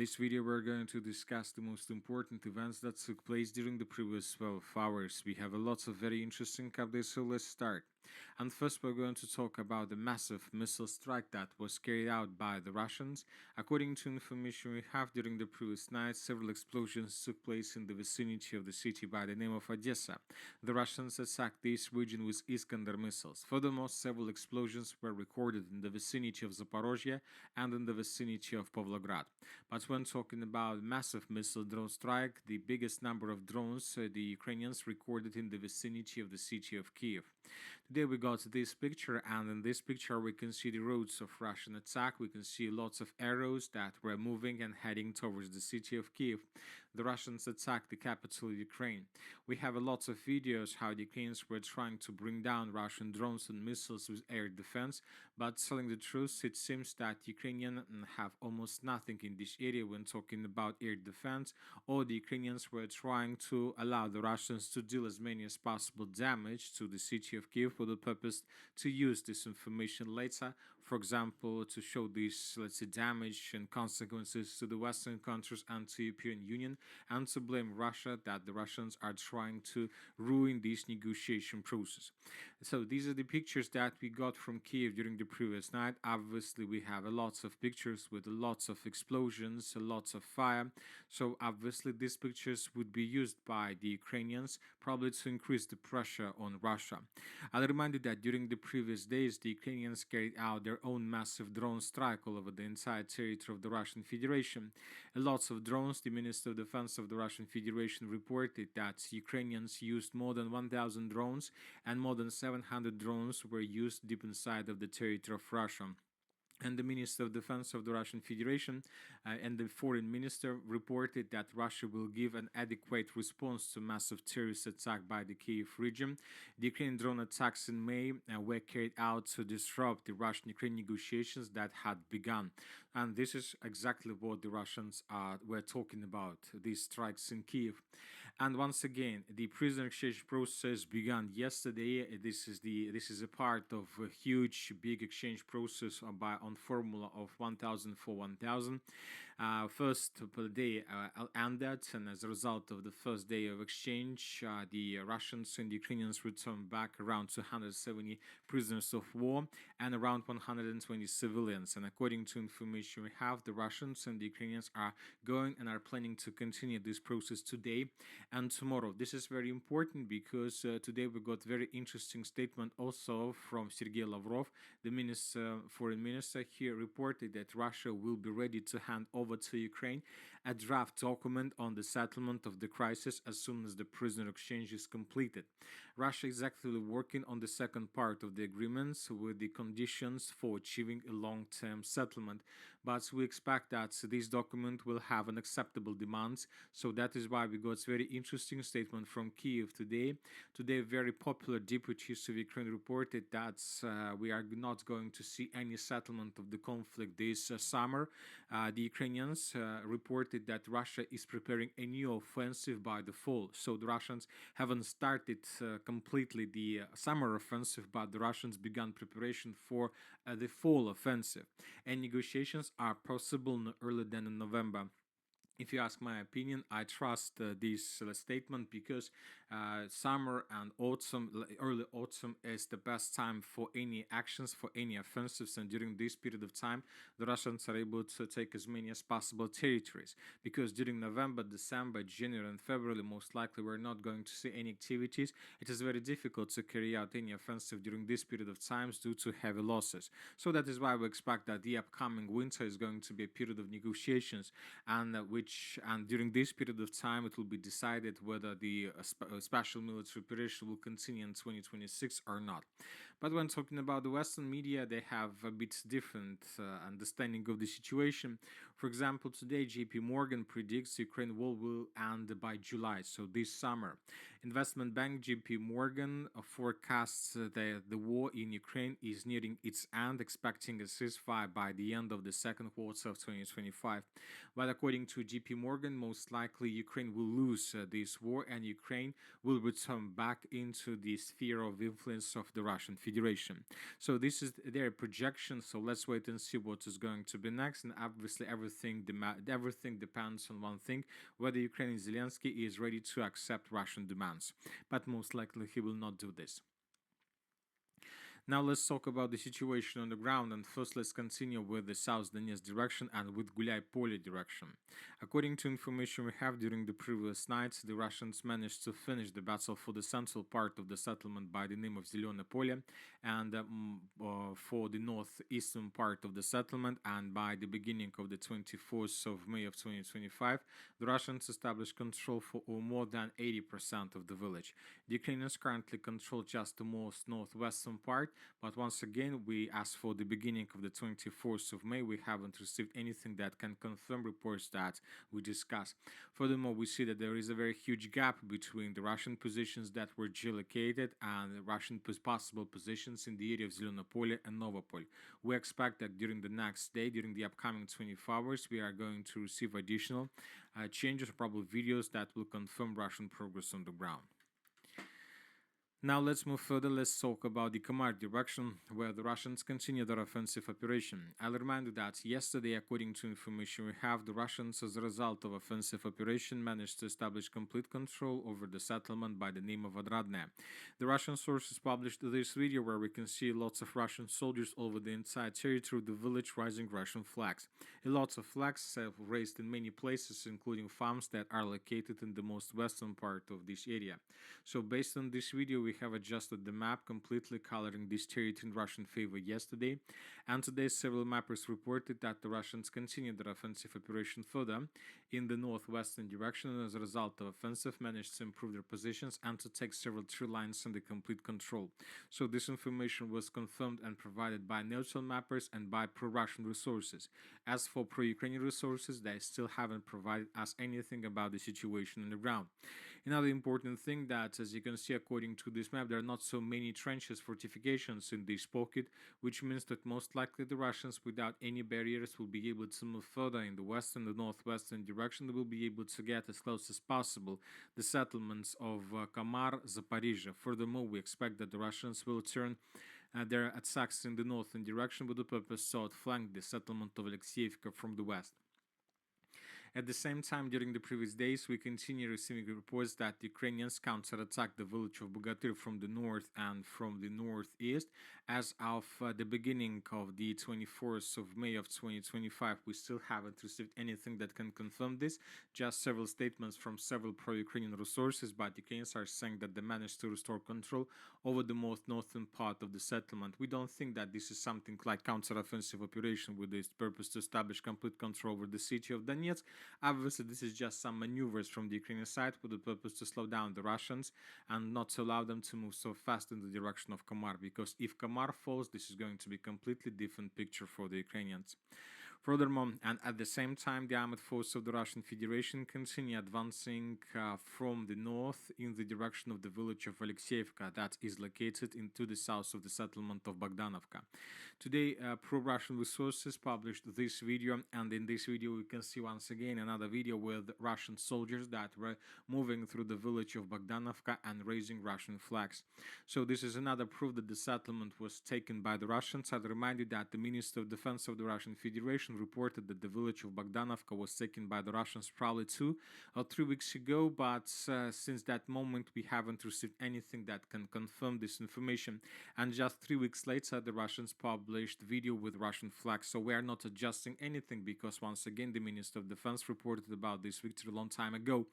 this video we're going to discuss the most important events that took place during the previous 12 hours. We have a lot of very interesting updates, so let's start. And first we're going to talk about the massive missile strike that was carried out by the Russians. According to information we have, during the previous night, several explosions took place in the vicinity of the city by the name of Odessa. The Russians attacked this region with Iskander missiles. Furthermore, several explosions were recorded in the vicinity of Zaporozhye and in the vicinity of Pavlograd. But when talking about massive missile drone strike, the biggest number of drones the Ukrainians recorded in the vicinity of the city of Kiev. Today we got this picture, and in this picture we can see the roads of Russian attack. We can see lots of arrows that were moving and heading towards the city of Kiev. The Russians attacked the capital of Ukraine. We have a lot of videos how the Ukrainians were trying to bring down Russian drones and missiles with air defense, but telling the truth, it seems that Ukrainians have almost nothing in this area when talking about air defense, or the Ukrainians were trying to allow the Russians to deal as many as possible damage to the city of Kiev for the purpose to use this information later, for example, to show this, let's say, damage and consequences to the Western countries and to European Union, and to blame Russia that the Russians are trying to ruin this negotiation process. So these are the pictures that we got from Kiev during the previous night. Obviously, we have lots of pictures with lots of explosions, lots of fire. So obviously, these pictures would be used by the Ukrainians probably to increase the pressure on Russia. I'll remind you that during the previous days, the Ukrainians carried out their own massive drone strike all over the entire territory of the Russian Federation. Lots of drones. The Minister of Defense of the Russian Federation reported that Ukrainians used more than 1,000 drones, and more than 700 drones were used deep inside of the territory of Russia. And the Minister of Defense of the Russian Federation and the Foreign Minister reported that Russia will give an adequate response to massive terrorist attack by the Kiev region. The Ukrainian drone attacks in May were carried out to disrupt the Russian-Ukraine negotiations that had begun. And this is exactly what the Russians were talking about, these strikes in Kiev. And once again, the prisoner exchange process began yesterday. This is a part of a huge, big exchange process on formula of 1,000 for 1,000. First day ended, and as a result of the first day of exchange, the Russians and the Ukrainians returned back around 270 prisoners of war and around 120 civilians. And according to information we have, the Russians and the Ukrainians are going and are planning to continue this process today and tomorrow. This is very important because today we got very interesting statement also from Sergei Lavrov, the foreign minister. He reported that Russia will be ready to hand over to Ukraine a draft document on the settlement of the crisis as soon as the prisoner exchange is completed. Russia is actively working on the second part of the agreements with the conditions for achieving a long-term settlement, but we expect that this document will have an acceptable demands. So that is why we got a very interesting statement from Kiev today. Today, very popular deputy of Ukraine reported that we are not going to see any settlement of the conflict this summer. The Ukrainians reported that Russia is preparing a new offensive by the fall. So the Russians haven't started completely the summer offensive, but the Russians began preparation for the fall offensive. And negotiations are possible no earlier than in November. If you ask my opinion, I trust this statement because summer and autumn, early autumn, is the best time for any actions, for any offensives. And during this period of time, the Russians are able to take as many as possible territories. Because during November, December, January, and February, most likely we're not going to see any activities. It is very difficult to carry out any offensive during this period of times due to heavy losses. So that is why we expect that the upcoming winter is going to be a period of negotiations, and during this period of time it will be decided whether the special military operation will continue in 2026 or not. But when talking about the Western media, they have a bit different understanding of the situation. For example, today JP Morgan predicts Ukraine war will end by July, so this summer. Investment bank JP Morgan forecasts that the war in Ukraine is nearing its end, expecting a ceasefire by the end of the second quarter of 2025. But according to JP Morgan, most likely Ukraine will lose this war and Ukraine will return back into the sphere of influence of the Russian Federation. Federation. So this is their projection. So let's wait and see what is going to be next. And obviously, everything depends on one thing: whether Ukrainian Zelensky is ready to accept Russian demands. But most likely, he will not do this. Now let's talk about the situation on the ground, and first let's continue with the South Donetsk direction and with Gulay Pole direction. According to information we have, during the previous nights, the Russians managed to finish the battle for the central part of the settlement by the name of Zelene Pole, and for the northeastern part of the settlement, and by the beginning of the 24th of May of 2025, the Russians established control for more than 80% of the village. The Ukrainians currently control just the most northwestern part, but once again, as for the beginning of the 24th of May, we haven't received anything that can confirm reports that we discussed. Furthermore, we see that there is a very huge gap between the Russian positions that were geolocated and the Russian possible positions in the area of Zelene Pole and Novopol. We expect that during the next day, during the upcoming 24 hours, we are going to receive additional changes, or probably videos that will confirm Russian progress on the ground. Now let's move further. Let's talk about the Kamar direction, where the Russians continue their offensive operation. I'll remind you that yesterday, according to information we have, the Russians, as a result of offensive operation, managed to establish complete control over the settlement by the name of Odradne. The Russian sources published this video where we can see lots of Russian soldiers over the entire territory of the village raising Russian flags. Lots of flags have raised in many places, including farms that are located in the most western part of this area. So based on this video, we have adjusted the map, completely coloring this territory in Russian favor yesterday, and today several mappers reported that the Russians continued their offensive operation further in the northwestern direction, and as a result of offensive managed to improve their positions and to take several tree lines under complete control. So this information was confirmed and provided by neutral mappers and by pro-Russian resources. As for pro-Ukrainian resources, they still haven't provided us anything about the situation on the ground. Another important thing that, as you can see according to this map, there are not so many trenches, fortifications in this pocket, which means that most likely the Russians, without any barriers, will be able to move further in the western and northwestern direction. They will be able to get as close as possible the settlements of Kamar, Zaporizhzhia. Furthermore, we expect that the Russians will turn their attacks in the northern direction with the purpose to outflank the settlement of Alexeyevka from the west. At the same time, during the previous days, we continue receiving reports that the Ukrainians counterattacked the village of Bogatyr from the north and from the northeast. As of the beginning of the 24th of May of 2025, we still haven't received anything that can confirm this, just several statements from several pro-Ukrainian resources, but Ukrainians are saying that they managed to restore control over the most northern part of the settlement. We don't think that this is something like counter-offensive operation with this purpose to establish complete control over the city of Donetsk. Obviously, this is just some maneuvers from the Ukrainian side with the purpose to slow down the Russians and not to allow them to move so fast in the direction of Kamar, because if Kamar falls, this is going to be a completely different picture for the Ukrainians. Furthermore, and at the same time, the armed forces of the Russian Federation continue advancing from the north in the direction of the village of Alexeyevka that is located into the south of the settlement of Bogdanovka. Today, pro-Russian resources published this video, and in this video we can see once again another video with Russian soldiers that were moving through the village of Bogdanovka and raising Russian flags. So this is another proof that the settlement was taken by the Russians. I'd remind you that the Minister of Defense of the Russian Federation reported that the village of Bogdanovka was taken by the Russians probably 2 or 3 weeks ago, but since that moment we haven't received anything that can confirm this information, and just 3 weeks later the Russians published video with Russian flags. So we are not adjusting anything, because once again the Minister of Defense reported about this victory a long time ago,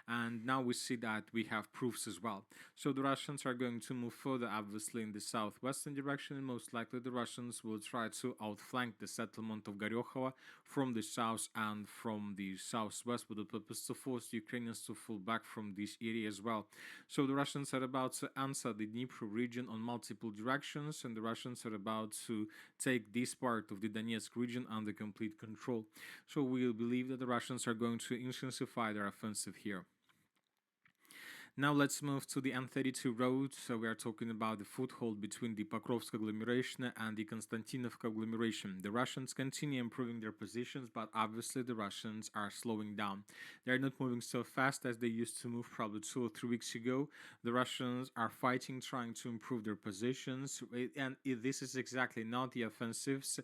and now we see that we have proofs as well. So the Russians are going to move further, obviously, in the southwestern direction, and most likely the Russians will try to outflank the settlement of Goryokhova from the south and from the southwest with the purpose to force the Ukrainians to fall back from this area as well. So the Russians are about to answer the Dnipro region on multiple directions, and the Russians are about to take this part of the Donetsk region under complete control. So we believe that the Russians are going to intensify their offensive here. Now let's move to the N32 road. So we are talking about the foothold between the Pokrovsk agglomeration and the Konstantinovka agglomeration. The Russians continue improving their positions, but obviously the Russians are slowing down. They're not moving so fast as they used to move probably 2 or 3 weeks ago. The Russians are fighting, trying to improve their positions, and this is exactly not the offensives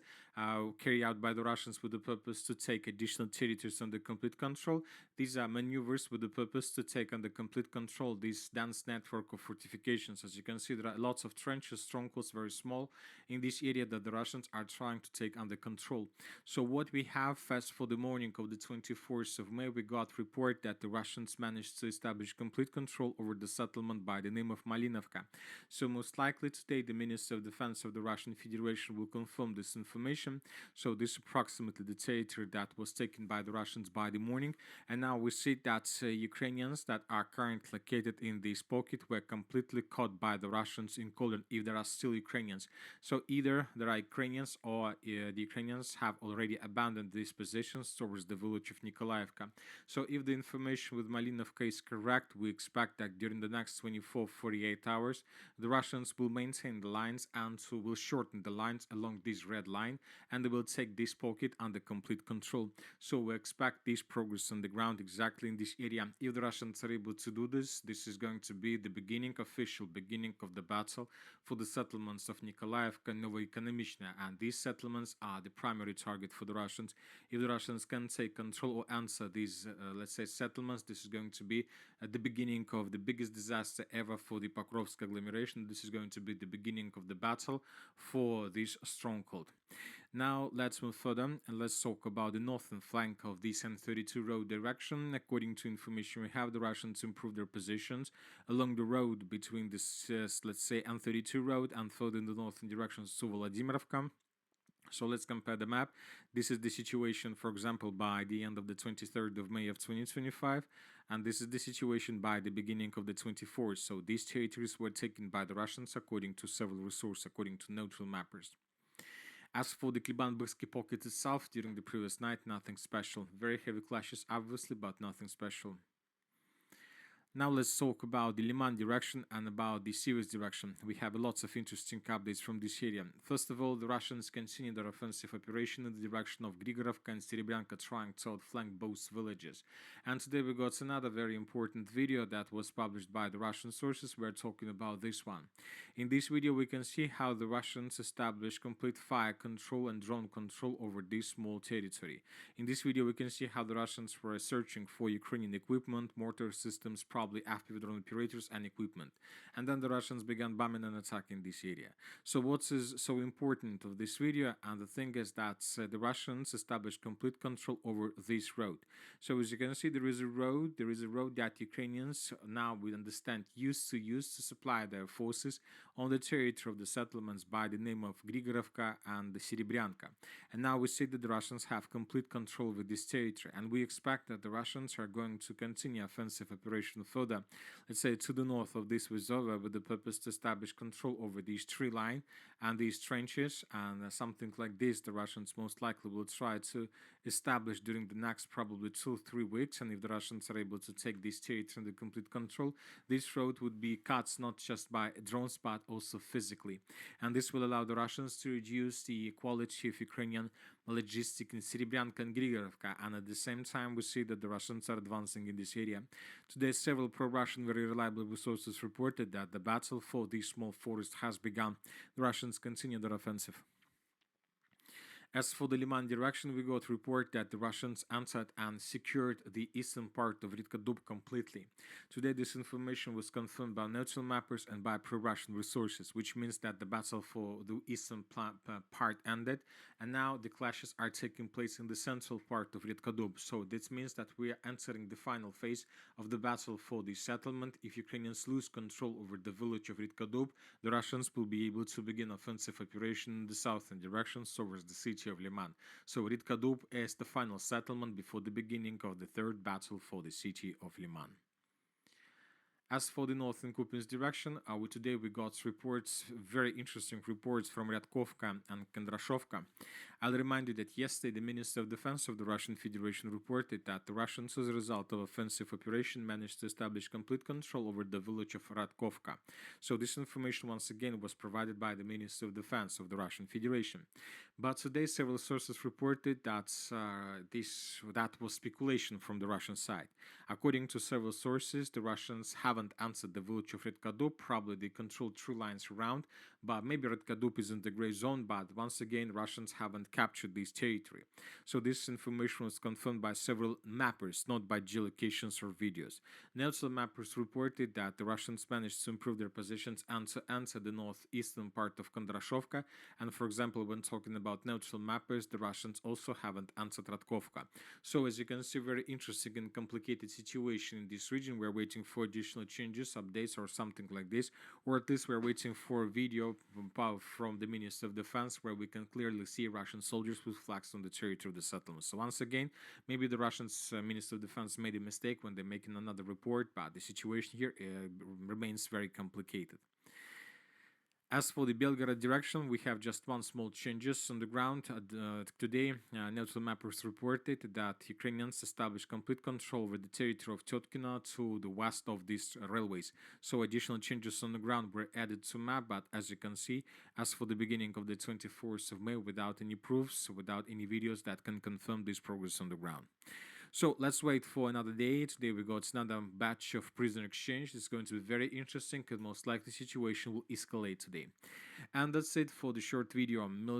carried out by the Russians with the purpose to take additional territories under complete control. These are maneuvers with the purpose to take under complete control this dense network of fortifications. As you can see, there are lots of trenches, strongholds, very small, in this area that the Russians are trying to take under control. So what we have fast for the morning of the 24th of May, we got report that the Russians managed to establish complete control over the settlement by the name of Malinovka. So most likely today, the Minister of Defense of the Russian Federation will confirm this information. So this is approximately the territory that was taken by the Russians by the morning. And now we see that Ukrainians that are currently located in this pocket were completely caught by the Russians in Koldern, if there are still Ukrainians. So either there are Ukrainians or the Ukrainians have already abandoned these positions towards the village of Nikolaevka. So if the information with Malinovka is correct, we expect that during the next 24-48 hours, the Russians will maintain the lines and will shorten the lines along this red line, and they will take this pocket under complete control. So we expect this progress on the ground exactly in this area. If the Russians are able to do this, this is going to be the beginning, official beginning of the battle for the settlements of Nikolaevka and Novoekonomichna, and these settlements are the primary target for the Russians. If the Russians can take control or answer these, let's say, settlements, this is going to be the beginning of the biggest disaster ever for the Pokrovsk agglomeration. This is going to be the beginning of the battle for this stronghold. Now let's move further and let's talk about the northern flank of this N32 road direction. According to information we have, the Russians improved their positions along the road between this, let's say, N32 road and further in the northern direction to Vladimirovka. So let's compare the map. This is the situation, for example, by the end of the 23rd of May of 2025, and this is the situation by the beginning of the 24th. So these territories were taken by the Russians according to several resources, according to neutral mappers. As for the Kliban-Byrsky pocket itself, during the previous night, nothing special. Very heavy clashes, obviously, but nothing special. Now let's talk about the Liman direction and about the Sivas direction. We have lots of interesting updates from this area. First of all, the Russians continue their offensive operation in the direction of Grigorovka and Serebryanka, trying to outflank both villages. And today we got another very important video that was published by the Russian sources. We're talking about this one. In this video we can see how the Russians established complete fire control and drone control over this small territory. In this video we can see how the Russians were searching for Ukrainian equipment, mortar systems, probably FPV drone operators and equipment. And then the Russians began bombing and attacking this area. So what is so important of this video, and the thing is that the Russians established complete control over this road. So as you can see, there is a road that Ukrainians now, we understand, used to supply their forces on the territory of the settlements by the name of Grigorovka and the Serebryanka. And now we see that the Russians have complete control over this territory, and we expect that the Russians are going to continue offensive operation further, let's say to the north of this Vizova, with the purpose to establish control over these tree line and these trenches, and something like this the Russians most likely will try to establish during the next probably 2-3 weeks. And if the Russians are able to take this territory under complete control, this road would be cut not just by drones but also physically, and this will allow the Russians to reduce the quality of Ukrainian logistics in Serebryanka and Grigorovka, and at the same time we see that the Russians are advancing in this area. Today several pro-Russian very reliable resources reported that the battle for this small forest has begun. The Russians continue their offensive. As for the Liman direction, we got report that the Russians entered and secured the eastern part of Ritka-Dub completely. Today, this information was confirmed by neutral mappers and by pro-Russian resources, which means that the battle for the eastern part ended, and now the clashes are taking place in the central part of Ritka-Dub. So this means that we are entering the final phase of the battle for the settlement. If Ukrainians lose control over the village of Ritka-Dub, the Russians will be able to begin offensive operation in the southern direction towards the city of Liman. So Ritka-Dub is the final settlement before the beginning of the third battle for the city of Liman. As for the northern Kupiansk direction, today we got reports, very interesting reports from Ryadkovka and Kondrashovka. I'll remind you that yesterday the Minister of Defense of the Russian Federation reported that the Russians, as a result of offensive operation, managed to establish complete control over the village of Radkovka. So this information once again was provided by the Minister of Defense of the Russian Federation. But today several sources reported that that was speculation from the Russian side. According to several sources, the Russians haven't answered the village of Redkadup. Probably they control 3 lines around, but maybe Redkadup is in the gray zone. But once again, Russians haven't captured this territory. So this information was confirmed by several mappers, not by geolocations or videos. Neutral mappers reported that the Russians managed to improve their positions and to enter the northeastern part of Kondrashovka. And for example, when talking about neutral mappers, the Russians also haven't answered Radkovka. So as you can see, very interesting and complicated situation in this region. We're waiting for additional changes, updates, or something like this, or at least we're waiting for a video from the Minister of Defense where we can clearly see Russian soldiers with flags on the territory of the settlement. So once again, maybe the Russian Minister of Defense made a mistake when they're making another report, but the situation here remains very complicated. As for the Belgorod direction, we have just one small changes on the ground. Today, neutral mappers reported that Ukrainians established complete control over the territory of Tetkino to the west of these railways. So additional changes on the ground were added to map, but as you can see, as for the beginning of the 24th of May, without any proofs, without any videos that can confirm this progress on the ground. So let's wait for another day. Today we got another batch of prisoner exchange. It's going to be very interesting because most likely the situation will escalate today. And that's it for the short video on military